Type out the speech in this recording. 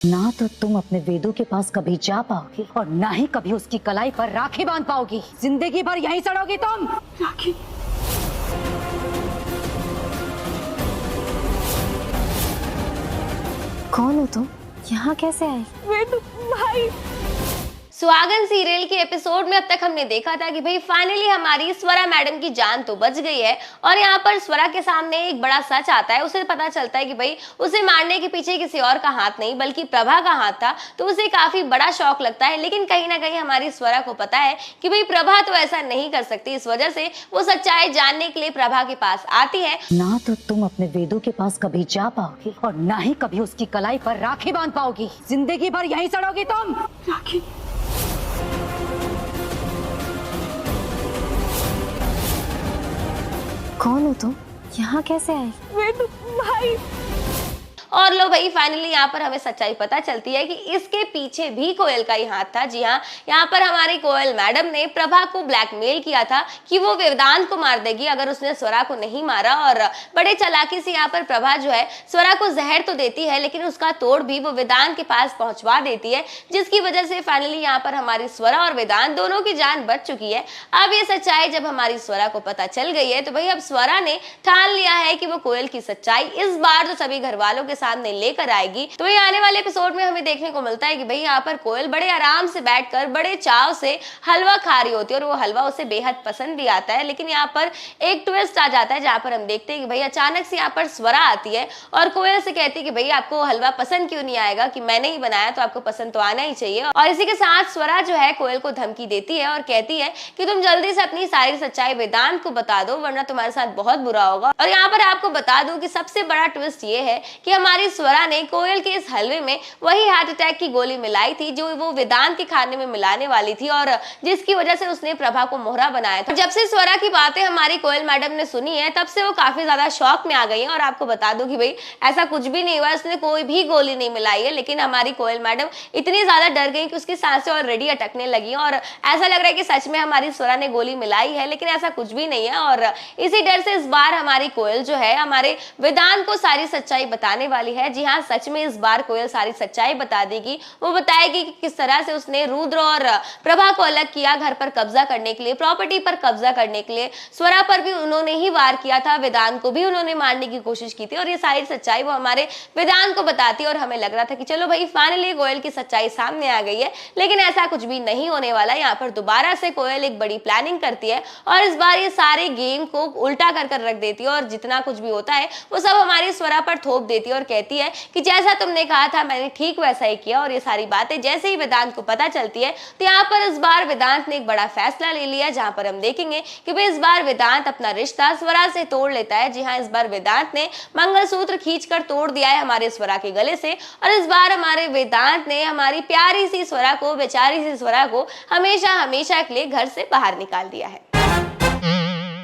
ना तो तुम अपने वेदों के पास कभी जा पाओगी और ना ही कभी उसकी कलाई पर राखी बांध पाओगी। जिंदगी भर यहीं सड़ोगी तुम। राखी? कौन हो तुम? यहाँ कैसे आए? वेद भाई। सुहागन सीरियल के एपिसोड में अब तक हमने देखा था कि भाई फाइनली हमारी स्वरा मैडम की जान तो बच गई है और यहाँ पर स्वरा के सामने एक बड़ा सच आता है। उसे पता चलता है कि भाई उसे मारने के पीछे किसी और का हाथ नहीं बल्कि प्रभा का हाथ था। तो उसे काफी बड़ा शौक लगता है, लेकिन कहीं ना कहीं हमारी स्वरा को पता है कि भाई प्रभा तो ऐसा नहीं कर सकती। इस वजह से वो सच्चाई जानने के लिए प्रभा के पास आती है। ना तो तुम अपने वेदों के पास कभी जा पाओगी और ना ही कभी उसकी कलाई पर राखी बांध पाओगी। जिंदगी भर यहीं सड़ोगी तुम। राखी? कौन हो तुम? यहाँ कैसे आए? वेद भाई। और लो भाई फाइनली यहाँ पर हमें सच्चाई पता चलती है कि इसके पीछे भी कोयल का ही हाथ था। जी हाँ, यहाँ पर हमारी कोयल मैडम ने प्रभा को ब्लैकमेल किया था कि वो वेदांत को मार देगी अगर उसने स्वरा को नहीं मारा। और बड़े चालाकी से यहाँ पर प्रभा जो है स्वरा को जहर तो देती है, लेकिन उसका तोड़ भी वो वेदांत के पास पहुंचवा देती है, जिसकी वजह से फाइनली यहाँ पर हमारी स्वरा और वेदांत दोनों की जान बच चुकी है। अब ये सच्चाई जब हमारी स्वरा को पता चल गई है तो भाई अब स्वरा ने ठान लिया है कि वो कोयल की सच्चाई इस बार तो सभी घर वालों के सामने लेकर आएगी। तो ये आने वाले एपिसोड में हमें देखने को मिलता है कि भाई यहाँ पर कोयल बड़े आराम से बैठकर बड़े चाव से हलवा खा रही होती है और वो हलवा उसे बेहद पसंद भी आता है। लेकिन यहाँ पर एक ट्विस्ट आ जाता है जहाँ पर हम देखते हैं कि भाई अचानक से यहाँ पर स्वरा आती है और कोयल से कहती है कि भाई आपको हलवा पसंद क्यों नहीं आएगा, कि मैंने ही बनाया तो आपको पसंद तो आना ही चाहिए। और इसी के साथ स्वरा जो है कोयल को धमकी देती है और कहती है कि तुम जल्दी से अपनी सारी सच्चाई वेदांत को बता दो वरना तुम्हारे साथ बहुत बुरा होगा। और यहाँ पर आपको बता दूं कि सबसे बड़ा ट्विस्ट ये है कि हमारी स्वरा ने कोयल के इस हलवे में वही हार्ट अटैक की गोली मिलाई थी जो वो वेदांत के खाने में मिलाने वाली थी और जिसकी वजह से उसने प्रभा को मोहरा बनाया था। जब से स्वरा की बातें हमारी कोयल मैडम ने सुनी है तब से वो काफी ज्यादा शॉक में आ गई है। और आपको बता दूं कि भाई ऐसा कुछ भी नहीं हुआ, उसने कोई भी गोली नहीं मिलाई है। लेकिन हमारी कोयल मैडम इतनी ज्यादा डर गई कि उसकी सांसें ऑलरेडी अटकने लगी और ऐसा लग रहा है कि सच में हमारी स्वरा ने गोली मिलाई है, लेकिन ऐसा कुछ भी नहीं है। और इसी डर से इस बार हमारी कोयल जो है हमारे वेदांत को सारी सच्चाई बताने वाली है। जी हाँ, सच में इस बार कोयल सारी सच्चाई बता देगी। वो बताएगी कि किस तरह से उसने रुद्र और प्रभा को अलग किया घर पर कब्जा करने के लिए, प्रॉपर्टी पर कब्जा करने के लिए। स्वरा पर भी उन्होंने ही वार किया था, वेदांत को भी उन्होंने मारने की कोशिश की थी और ये सारी सच्चाई वो हमारे वेदांत को बताती और हमें लग रहा था कि चलो भाई फाइनली कोयल की सच्चाई सामने आ गई है। लेकिन ऐसा कुछ भी नहीं होने वाला। यहाँ पर दोबारा से कोयल एक बड़ी प्लानिंग करती है और इस बार ये सारे गेम को उल्टा कर रख देती है और जितना कुछ भी होता है वो सब हमारी स्वरा पर थोप देती है और कहती है कि जैसा तुमने कहा था मैंने ठीक वैसा ही किया। और ये सारी बातें जैसे ही वेदांत को पता चलती है तो यहाँ पर इस बार वेदांत ने एक बड़ा फैसला ले लिया, जहां पर हम देखेंगे कि भाई इस बार वेदांत अपना रिश्ता स्वरा से तोड़ लेता है। जी हाँ, इस बार वेदांत ने मंगलसूत्र खींचकर तोड़ दिया है हमारे स्वरा के गले से और इस बार हमारे वेदांत ने हमारी प्यारी सी स्वरा को, बेचारी सी स्वरा को हमेशा हमेशा के लिए घर से बाहर निकाल दिया है।